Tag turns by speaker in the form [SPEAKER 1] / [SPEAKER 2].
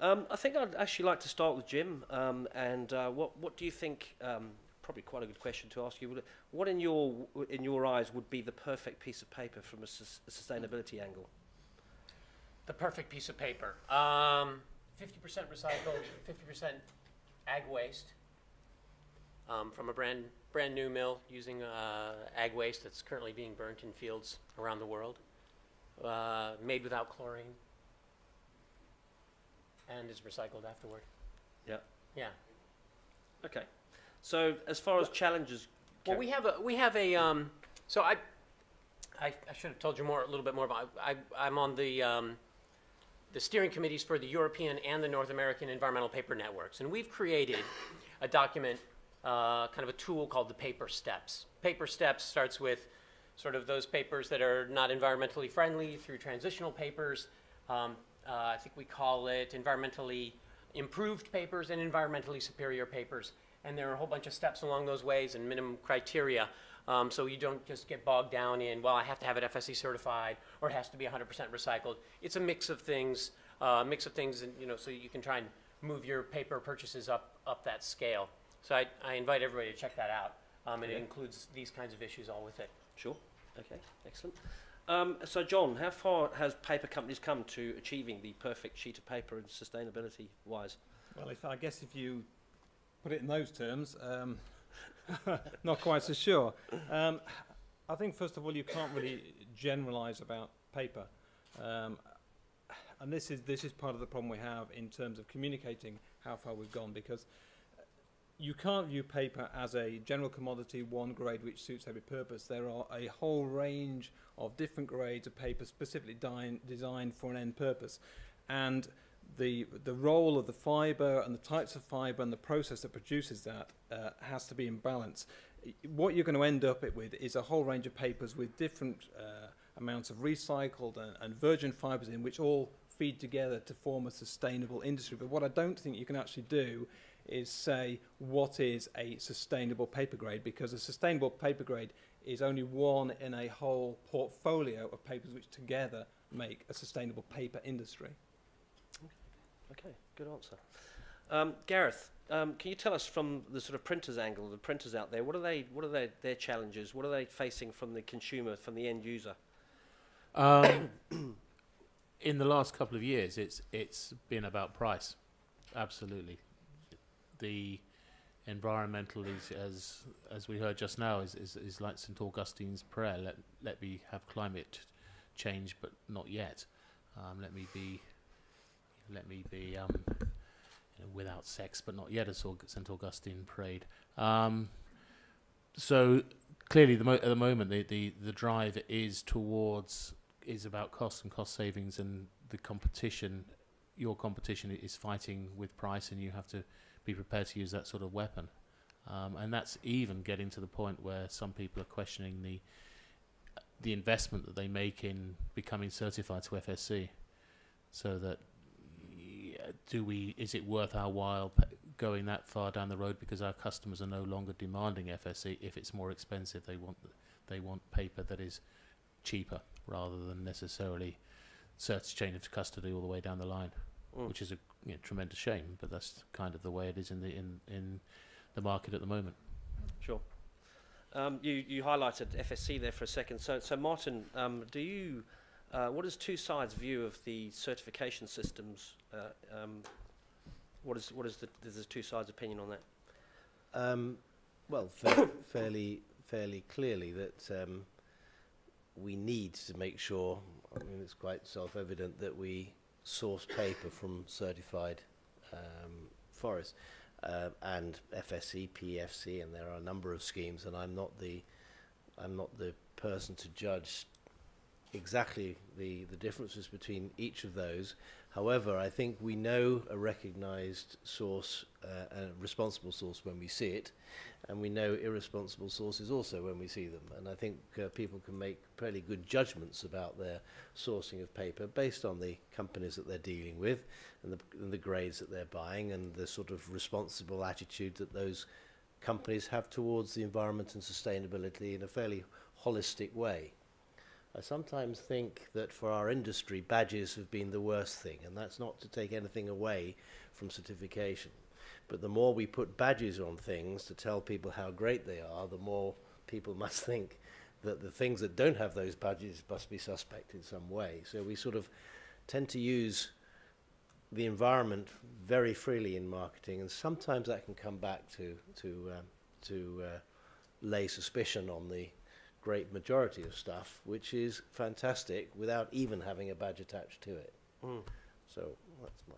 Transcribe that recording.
[SPEAKER 1] I think I'd actually like to start with Jim. What do you think? Probably quite a good question to ask you. What in your eyes would be the perfect piece of paper from a sustainability angle?
[SPEAKER 2] The perfect piece of paper. 50% recycled, 50% ag waste from a brand new mill using ag waste that's currently being burnt in fields around the world, made without chlorine, and is recycled afterward.
[SPEAKER 1] Yeah.
[SPEAKER 2] Yeah.
[SPEAKER 1] Okay. So as far as challenges,
[SPEAKER 2] well, we have a. So I should have told you a little bit more about. I'm on the steering committees for the European and the North American Environmental Paper Networks, and we've created a document, kind of a tool called the Paper Steps. Paper Steps starts with sort of those papers that are not environmentally friendly through transitional papers. I think we call it environmentally improved papers and environmentally superior papers. And there are a whole bunch of steps along those ways and minimum criteria, so you don't just get bogged down in, well, I have to have it FSC certified or it has to be 100% recycled. It's a mix of things, and, so you can try and move your paper purchases up that scale. So I invite everybody to check that out, and it includes these kinds of issues all with it.
[SPEAKER 1] Sure. Okay. Excellent. So John, how far has paper companies come to achieving the perfect sheet of paper and sustainability-wise?
[SPEAKER 3] Well, I guess if you put it in those terms, not quite so sure. I think, first of all, you can't really generalize about paper. And this is part of the problem we have in terms of communicating how far we've gone, because you can't view paper as a general commodity, one grade which suits every purpose. There are a whole range of different grades of paper specifically designed for an end purpose. And the role of the fibre and the types of fibre and the process that produces that has to be in balance. What you're going to end up with is a whole range of papers with different amounts of recycled and virgin fibres in, which all feed together to form a sustainable industry. But what I don't think you can actually do is say what is a sustainable paper grade, because a sustainable paper grade is only one in a whole portfolio of papers which together make a sustainable paper industry.
[SPEAKER 1] Okay, good answer. Gareth, can you tell us from the sort of printers angle, the printers out there, what are their challenges? What are they facing from the consumer, from the end user?
[SPEAKER 4] In the last couple of years, it's been about price. Absolutely. The environmental is, as we heard just now, is like St. Augustine's prayer. Let me have climate change, but not yet. Let me be without sex, but not yet, as St. Augustine prayed. So clearly, at the moment, the drive is about cost and cost savings, and the competition. Your competition is fighting with price, and you have to be prepared to use that sort of weapon. And that's even getting to the point where some people are questioning the investment that they make in becoming certified to FSC, so that is it worth our while going that far down the road, because our customers are no longer demanding FSC. If it's more expensive, they want paper that is cheaper rather than necessarily search chain of custody all the way down the line, which is a tremendous shame, but that's kind of the way it is in the market at the moment.
[SPEAKER 1] Sure. You highlighted FSC there for a second. So Martin, what is Two Sides' view of the certification systems? What is the Two Sides' opinion on that?
[SPEAKER 5] Well, fairly clearly that we need to make sure. I mean, it's quite self-evident that we source paper from certified forests and FSC, PEFC, and there are a number of schemes, and I'm not the person to judge exactly the differences between each of those. However, I think we know a recognised source, a responsible source when we see it, and we know irresponsible sources also when we see them. And I think people can make fairly good judgments about their sourcing of paper based on the companies that they're dealing with and the grades that they're buying and the sort of responsible attitude that those companies have towards the environment and sustainability in a fairly holistic way. I sometimes think that for our industry, badges have been the worst thing, and that's not to take anything away from certification. But the more we put badges on things to tell people how great they are, the more people must think that the things that don't have those badges must be suspect in some way. So we sort of tend to use the environment very freely in marketing, and sometimes that can come back to lay suspicion on the great majority of stuff, which is fantastic without even having a badge attached to it.
[SPEAKER 1] Mm.
[SPEAKER 5] So that's my